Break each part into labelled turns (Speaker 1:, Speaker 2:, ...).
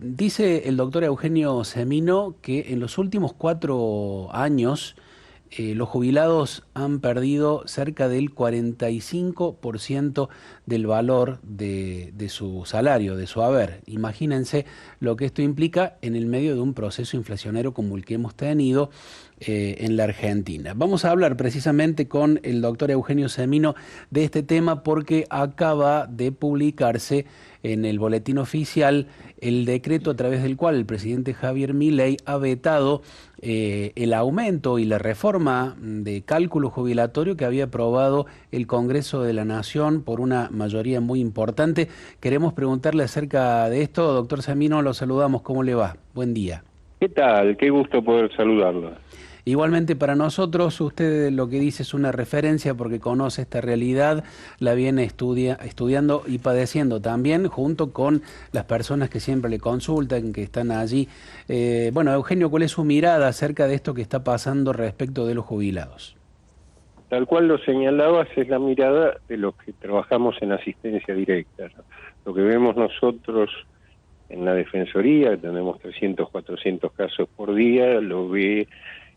Speaker 1: Dice el doctor Eugenio Semino que en los últimos 4 años los jubilados han perdido cerca del 45% del valor de su salario, de su haber. Imagínense lo que esto implica en el medio de un proceso inflacionario como el que hemos tenido en la Argentina. Vamos a hablar precisamente con el doctor Eugenio Semino de este tema porque acaba de publicarse en el boletín oficial el decreto a través del cual el presidente Javier Milei ha vetado el aumento y la reforma de cálculo jubilatorio que había aprobado el Congreso de la Nación por una mayoría muy importante. Queremos preguntarle acerca de esto. Doctor Semino, lo saludamos. ¿Cómo le va? Buen día.
Speaker 2: ¿Qué tal? Qué gusto poder saludarlo.
Speaker 1: Igualmente para nosotros, usted lo que dice es una referencia porque conoce esta realidad, la viene estudiando y padeciendo también junto con las personas que siempre le consultan, que están allí. Bueno, Eugenio, ¿cuál es su mirada acerca de esto que está pasando respecto de los jubilados?
Speaker 2: Tal cual lo señalabas, es la mirada de los que trabajamos en asistencia directa, ¿no? Lo que vemos nosotros en la Defensoría, que tenemos 300, 400 casos por día, lo ve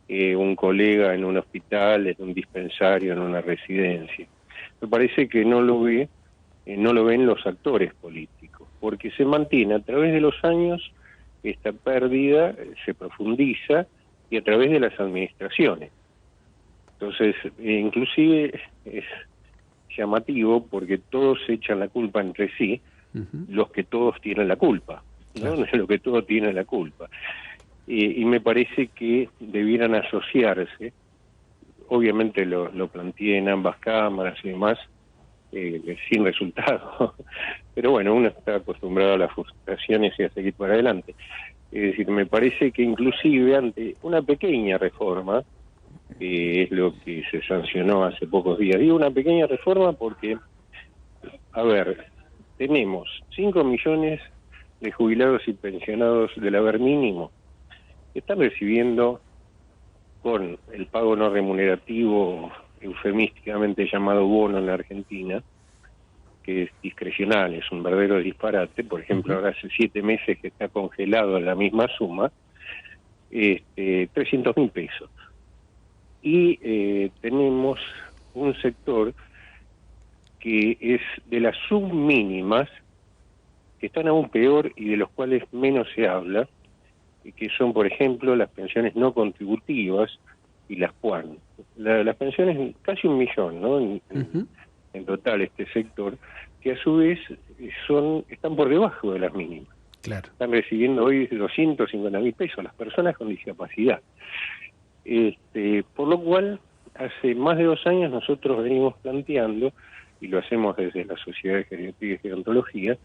Speaker 2: un colega en un hospital, en un dispensario, en una residencia. Me parece que no lo ven los actores políticos, porque se mantiene a través de los años, esta pérdida se profundiza y a través de las administraciones. Entonces, inclusive es llamativo porque todos echan la culpa entre sí, los que todos tienen la culpa, ¿no?
Speaker 1: Claro.
Speaker 2: Los que todos tienen la culpa. Y me parece que debieran asociarse, obviamente lo planteé en ambas cámaras y demás, sin resultado, pero bueno, uno está acostumbrado a las frustraciones y a seguir para adelante. Es decir, me parece que inclusive ante una pequeña reforma, que es lo que se sancionó hace pocos días, digo una pequeña reforma porque, a ver, tenemos 5 millones de jubilados y pensionados del haber mínimo, están recibiendo con el pago no remunerativo, eufemísticamente llamado bono en la Argentina, que es discrecional, es un verdadero disparate. Por ejemplo, ahora hace 7 meses que está congelado la misma suma, 300.000 pesos. Y tenemos un sector que es de las submínimas, que están aún peor y de los cuales menos se habla, que son, por ejemplo, las pensiones no contributivas y las PUAN. Las pensiones, casi 1 millón, ¿no? En total este sector, que a su vez están por debajo de las mínimas.
Speaker 1: Claro.
Speaker 2: Están recibiendo hoy 250.000 pesos las personas con discapacidad. Por lo cual, hace más de 2 años nosotros venimos planteando, y lo hacemos desde la Sociedad de Geriatría y Gerontología,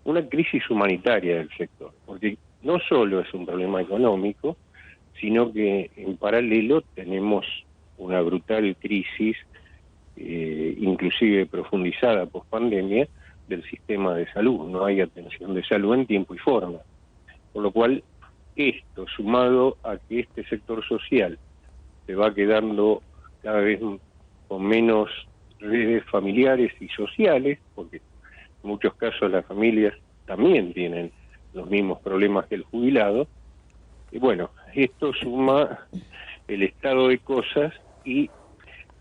Speaker 2: una crisis humanitaria del sector, porque no solo es un problema económico, sino que en paralelo tenemos una brutal crisis, inclusive profundizada post-pandemia, del sistema de salud. No hay atención de salud en tiempo y forma. Por lo cual, esto sumado a que este sector social se va quedando cada vez con menos redes familiares y sociales, porque en muchos casos las familias también tienen los mismos problemas que el jubilado, y bueno, esto suma el estado de cosas y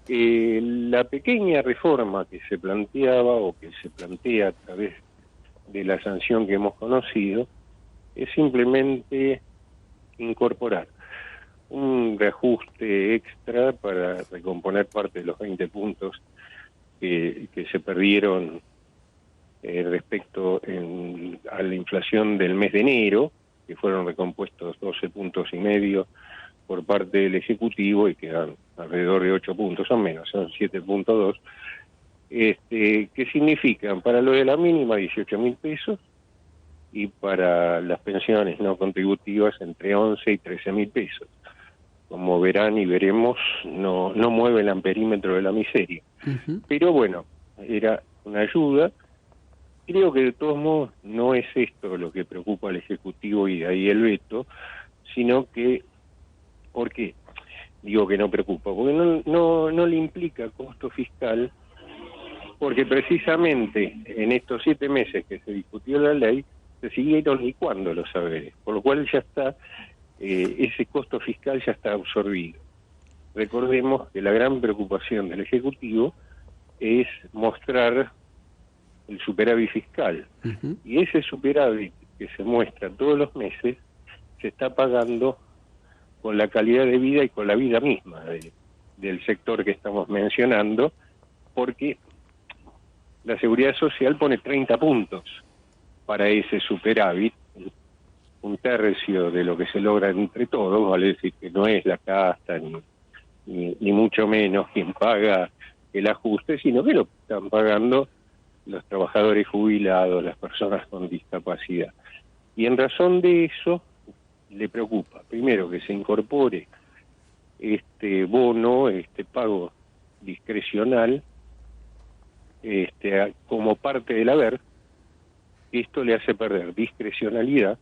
Speaker 2: la pequeña reforma que se planteaba o que se plantea a través de la sanción que hemos conocido es simplemente incorporar un reajuste extra para recomponer parte de los 20 puntos que se perdieron respecto a la inflación del mes de enero, que fueron recompuestos 12,5 puntos por parte del Ejecutivo y quedan alrededor de 8 puntos, son menos, son 7,2, que significan para lo de la mínima 18.000 pesos y para las pensiones no contributivas entre 11 y 13.000 pesos. Como verán y veremos, no mueve el amperímetro de la miseria. Pero bueno, era una ayuda. Creo que de todos modos no es esto lo que preocupa al Ejecutivo y de ahí el veto, sino que, ¿por qué? Digo que no preocupa, porque no le implica costo fiscal, porque precisamente en estos 7 meses que se discutió la ley, se siguieron licuando los saberes, por lo cual ya está, ese costo fiscal ya está absorbido. Recordemos que la gran preocupación del Ejecutivo es mostrar el superávit fiscal, y ese superávit que se muestra todos los meses se está pagando con la calidad de vida y con la vida misma del sector que estamos mencionando, porque la Seguridad Social pone 30 puntos para ese superávit, un tercio de lo que se logra entre todos, vale decir que no es la casta ni mucho menos quien paga el ajuste, sino que lo están pagando los trabajadores jubilados, las personas con discapacidad. Y en razón de eso le preocupa, primero, que se incorpore este bono, este pago discrecional, como parte del haber. Esto le hace perder discrecionalidad,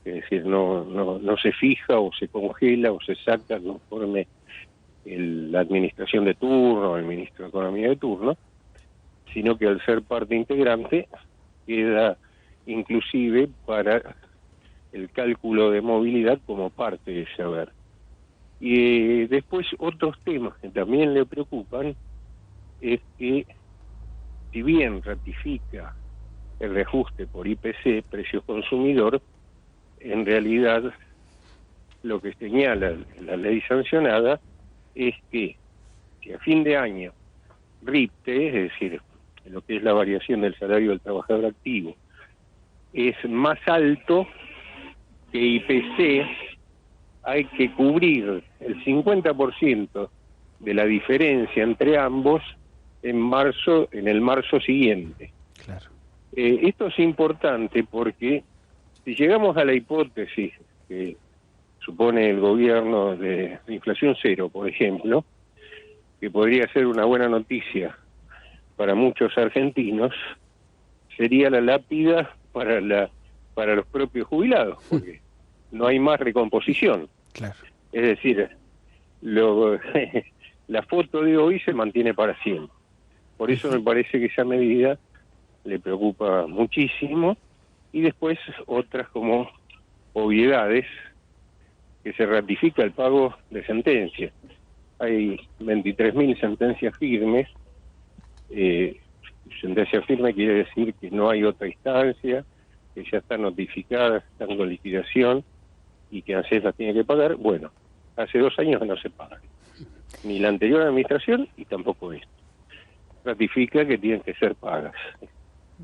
Speaker 2: es decir, no se fija o se congela o se saca conforme la administración de turno, el ministro de Economía de turno, sino que al ser parte integrante queda inclusive para el cálculo de movilidad como parte de ese haber. Y después otros temas que también le preocupan es que, si bien ratifica el reajuste por IPC, precio consumidor, en realidad lo que señala la ley sancionada es que si a fin de año RIPTE, es decir, lo que es la variación del salario del trabajador activo, es más alto que IPC, hay que cubrir el 50% de la diferencia entre ambos en el marzo siguiente.
Speaker 1: Claro.
Speaker 2: Esto es importante porque si llegamos a la hipótesis que supone el gobierno de inflación cero, por ejemplo, que podría ser una buena noticia para muchos argentinos, sería la lápida para los propios jubilados, porque no hay más recomposición.
Speaker 1: Claro.
Speaker 2: Es decir, la foto de hoy se mantiene para siempre. Por eso me parece que esa medida le preocupa muchísimo. Y después otras como obviedades, que se ratifica el pago de sentencias. Hay 23.000 sentencias firmes. Sentencia firme quiere decir que no hay otra instancia, que ya está notificada, están con liquidación y que ANSES las tiene que pagar. Bueno, hace 2 años que no se pagan, ni la anterior administración y tampoco esto. Ratifica que tienen que ser pagas.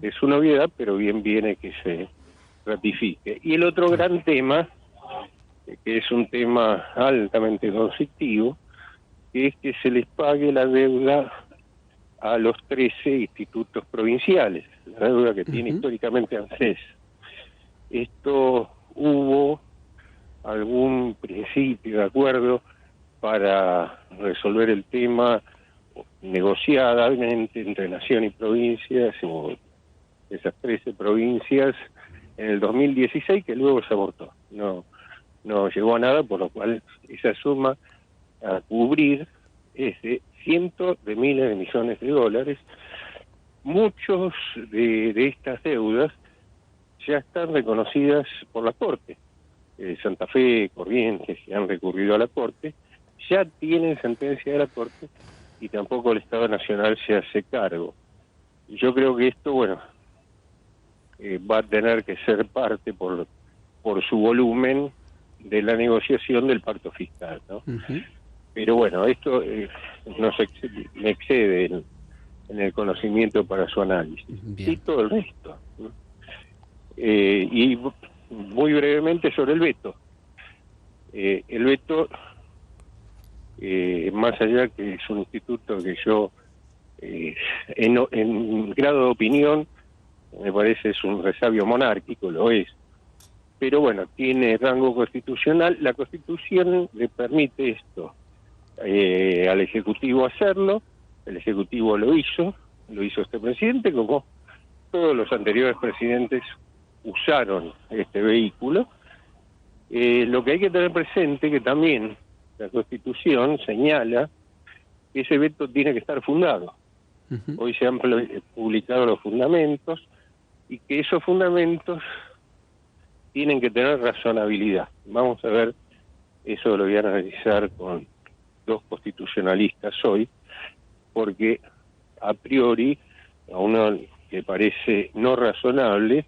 Speaker 2: Es una obviedad, pero bien viene que se ratifique. Y el otro gran tema, que es un tema altamente conflictivo, es que se les pague la deuda a los 13 institutos provinciales, la deuda que tiene históricamente ANSES. Esto hubo algún principio de acuerdo para resolver el tema negociadamente entre nación y provincias, o esas 13 provincias, en el 2016, que luego se abortó. No llegó a nada, por lo cual esa suma a cubrir es de cientos de miles de millones de dólares. Muchos de estas deudas ya están reconocidas por la Corte. Santa Fe, Corrientes, que han recurrido a la Corte, ya tienen sentencia de la Corte y tampoco el Estado Nacional se hace cargo. Yo creo que esto, va a tener que ser parte por su volumen de la negociación del pacto fiscal, ¿no? Pero bueno, esto me excede en el conocimiento para su análisis.
Speaker 1: Bien.
Speaker 2: Y todo el resto, ¿no? Y muy brevemente sobre el veto. El veto, más allá que es un instituto que yo, en grado de opinión, me parece es un resabio monárquico, lo es. Pero bueno, tiene rango constitucional. La Constitución le permite esto al Ejecutivo hacerlo. El Ejecutivo lo hizo este presidente, como todos los anteriores presidentes usaron este vehículo. Lo que hay que tener presente que también la Constitución señala que ese veto tiene que estar fundado. Hoy se han publicado los fundamentos y que esos fundamentos tienen que tener razonabilidad. Vamos a ver, eso lo voy a analizar con dos constitucionalistas hoy, porque a priori a uno le parece no razonable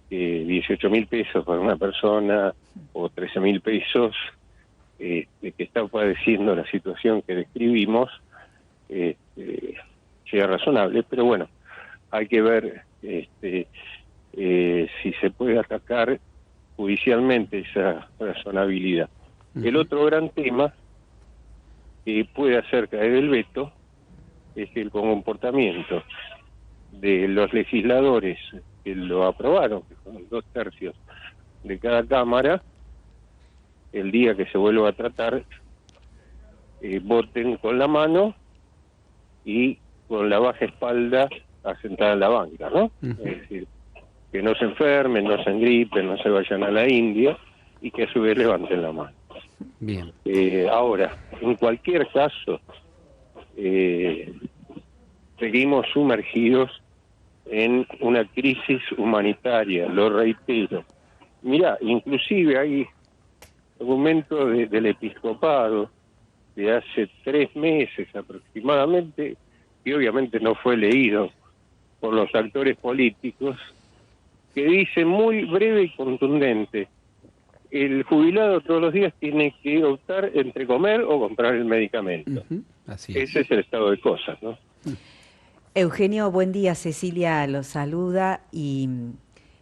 Speaker 2: que 18.000 pesos para una persona o 13.000 pesos que está padeciendo la situación que describimos sea razonable, pero bueno, hay que ver si se puede atacar judicialmente esa razonabilidad. El otro gran tema que puede hacer caer el veto es el comportamiento de los legisladores que lo aprobaron, que son 2/3 de cada cámara, el día que se vuelva a tratar, voten con la mano y con la baja espalda asentada en la banca, ¿no? Es decir, que no se enfermen, no se engripen, no se vayan a la India y que a su vez levanten la mano.
Speaker 1: Bien.
Speaker 2: Ahora, en cualquier caso, seguimos sumergidos en una crisis humanitaria, lo reitero. Mirá, inclusive hay argumentos del episcopado de hace 3 meses aproximadamente, que obviamente no fue leído por los actores políticos, que dice muy breve y contundente: el jubilado todos los días tiene que optar entre comer o comprar el medicamento.
Speaker 1: Así es.
Speaker 2: Ese es el estado de cosas, ¿no?
Speaker 3: Eugenio, buen día. Cecilia los saluda y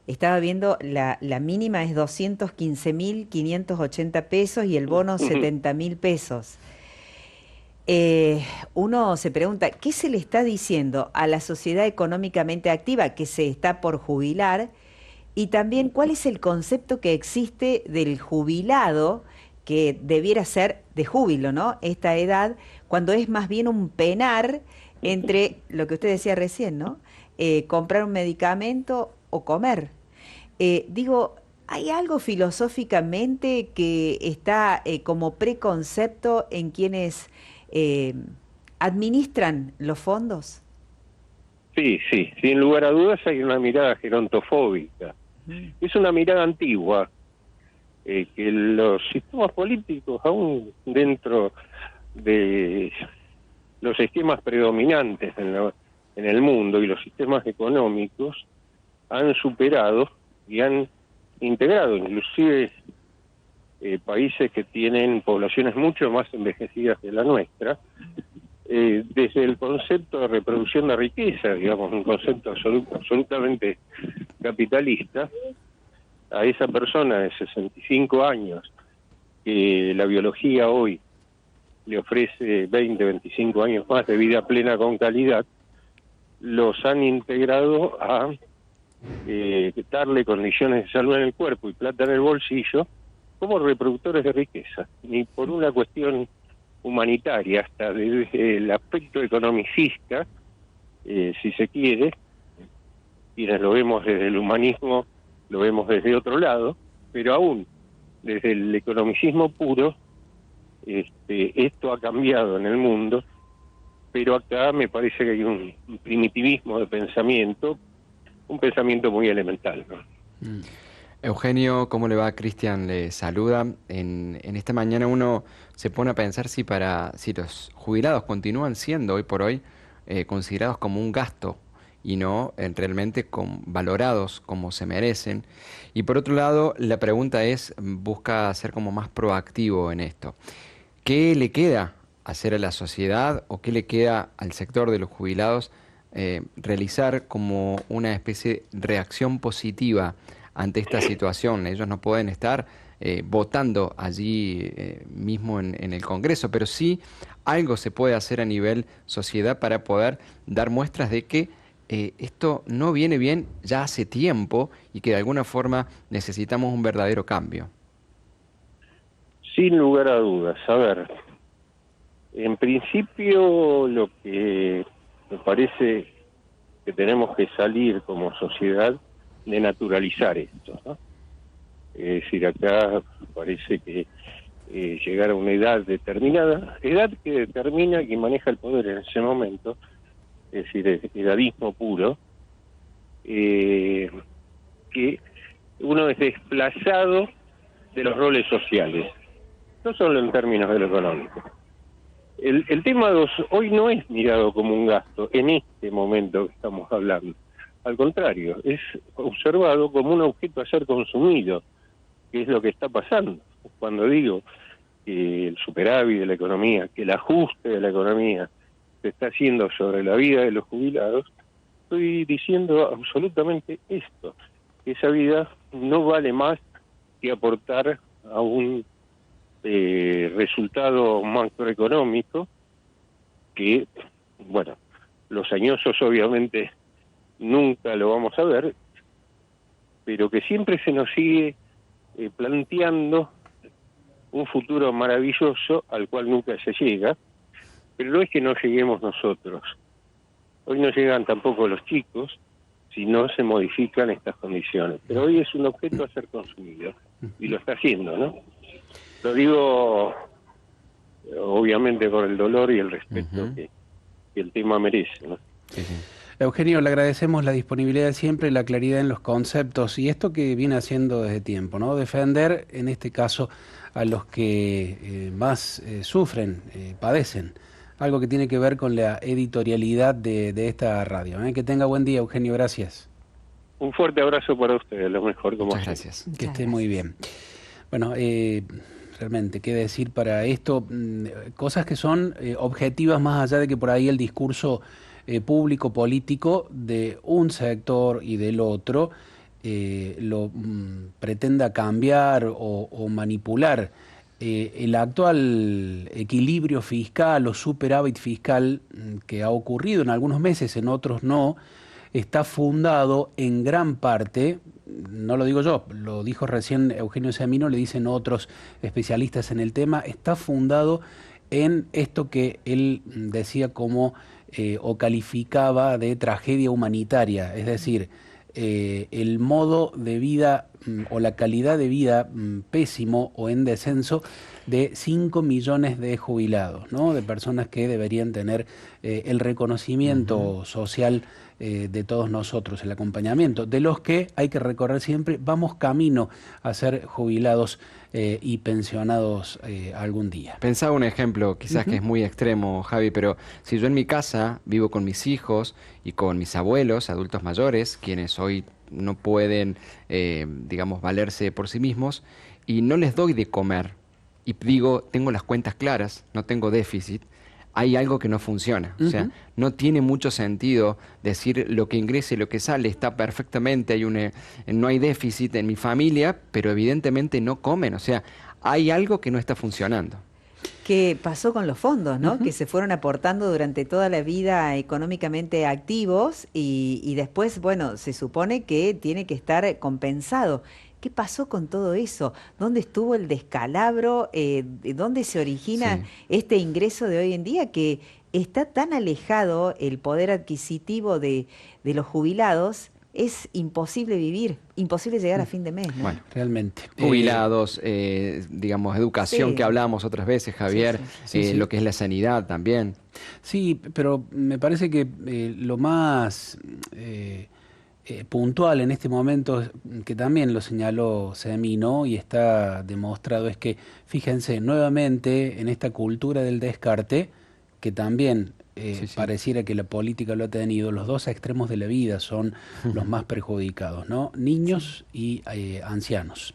Speaker 3: estaba viendo, la mínima es 215.580 pesos y el bono 70.000 pesos. Uno se pregunta, ¿qué se le está diciendo a la sociedad económicamente activa que se está por jubilar? Y también, ¿cuál es el concepto que existe del jubilado, que debiera ser de júbilo, ¿no? Esta edad, cuando es más bien un penar entre lo que usted decía recién, ¿no? Comprar un medicamento o comer. Digo, ¿hay algo filosóficamente que está como preconcepto en quienes administran los fondos?
Speaker 2: Sí, sin lugar a dudas hay una mirada gerontofóbica. Es una mirada antigua, que los sistemas políticos, aún dentro de los esquemas predominantes en el mundo y los sistemas económicos, han superado y han integrado, inclusive países que tienen poblaciones mucho más envejecidas que la nuestra, desde el concepto de reproducción de riqueza, digamos, un concepto absolutamente capitalista, a esa persona de 65 años que la biología hoy le ofrece 20, 25 años más de vida plena con calidad, los han integrado a darle condiciones de salud en el cuerpo y plata en el bolsillo como reproductores de riqueza, ni por una cuestión humanitaria, hasta desde el aspecto economicista, si se quiere, quienes lo vemos desde el humanismo, lo vemos desde otro lado, pero aún desde el economicismo puro, esto ha cambiado en el mundo, pero acá me parece que hay un primitivismo de pensamiento, un pensamiento muy elemental, ¿no?
Speaker 4: Eugenio, ¿cómo le va? Cristian le saluda. En esta mañana uno se pone a pensar si los jubilados continúan siendo hoy por hoy considerados como un gasto y no realmente valorados como se merecen. Y por otro lado, la pregunta busca ser como más proactivo en esto. ¿Qué le queda hacer a la sociedad o qué le queda al sector de los jubilados realizar como una especie de reacción positiva ante esta situación? Ellos no pueden estar votando allí mismo en el Congreso, pero sí algo se puede hacer a nivel sociedad para poder dar muestras de que esto no viene bien ya hace tiempo y que de alguna forma necesitamos un verdadero cambio.
Speaker 2: Sin lugar a dudas. A ver, en principio lo que me parece que tenemos que salir como sociedad de naturalizar esto, ¿no? Es decir, acá parece que llegar a una edad determinada, edad que determina quien maneja el poder en ese momento, es decir, edadismo puro, que uno es desplazado de los roles sociales, no solo en términos de lo económico. El tema 2 hoy no es mirado como un gasto en este momento que estamos hablando. Al contrario, es observado como un objeto a ser consumido, que es lo que está pasando. Cuando digo que el superávit de la economía, que el ajuste de la economía se está haciendo sobre la vida de los jubilados, estoy diciendo absolutamente esto, que esa vida no vale más que aportar a un resultado macroeconómico que, bueno, los añosos obviamente nunca lo vamos a ver, pero que siempre se nos sigue planteando un futuro maravilloso al cual nunca se llega, pero no es que no lleguemos nosotros. Hoy no llegan tampoco los chicos si no se modifican estas condiciones, pero hoy es un objeto a ser consumido y lo está haciendo, ¿no? Lo digo obviamente con el dolor y el respeto que el tema merece, ¿no?
Speaker 1: Sí, sí. Eugenio, le agradecemos la disponibilidad de siempre, la claridad en los conceptos y esto que viene haciendo desde tiempo, ¿no? Defender, en este caso, a los que más sufren, padecen, algo que tiene que ver con la editorialidad de esta radio. Que tenga buen día, Eugenio, gracias.
Speaker 2: Un fuerte abrazo para ustedes, lo mejor como
Speaker 4: Muchas gracias.
Speaker 1: Que esté muy bien. Bueno, realmente, qué decir para esto, cosas que son objetivas más allá de que por ahí el discurso público, político de un sector y del otro lo pretenda cambiar o manipular. El actual equilibrio fiscal o superávit fiscal que ha ocurrido en algunos meses, en otros no, está fundado en gran parte, no lo digo yo, lo dijo recién Eugenio Semino, le dicen otros especialistas en el tema, está fundado en esto que él decía como o calificaba de tragedia humanitaria, es decir, el modo de vida o la calidad de vida pésimo o en descenso de 5 millones de jubilados, ¿no? De personas que deberían tener el reconocimiento social de todos nosotros, el acompañamiento, de los que hay que recorrer siempre, vamos camino a ser jubilados y pensionados algún día.
Speaker 4: Pensaba un ejemplo, quizás que es muy extremo, Javi, pero si yo en mi casa vivo con mis hijos y con mis abuelos, adultos mayores, quienes hoy no pueden, digamos, valerse por sí mismos, y no les doy de comer, y digo, tengo las cuentas claras, no tengo déficit, hay algo que no funciona. O sea, no tiene mucho sentido decir lo que ingresa y lo que sale está perfectamente, no hay déficit en mi familia, pero evidentemente no comen. O sea, hay algo que no está funcionando.
Speaker 3: ¿Qué pasó con los fondos, no? Que se fueron aportando durante toda la vida económicamente activos y después, bueno, se supone que tiene que estar compensado. ¿Qué pasó con todo eso? ¿Dónde estuvo el descalabro? ¿Dónde se origina este ingreso de hoy en día que está tan alejado el poder adquisitivo de los jubilados? Es imposible vivir, imposible llegar a fin de mes, ¿no?
Speaker 1: Bueno, realmente.
Speaker 4: Jubilados, digamos, educación que hablábamos otras veces, Javier, lo que es la sanidad también.
Speaker 1: Sí, pero me parece que lo más puntual en este momento, que también lo señaló Semino y está demostrado, es que, fíjense, nuevamente en esta cultura del descarte, que también pareciera que la política lo ha tenido, los dos extremos de la vida son los más perjudicados, ¿no? Niños y ancianos.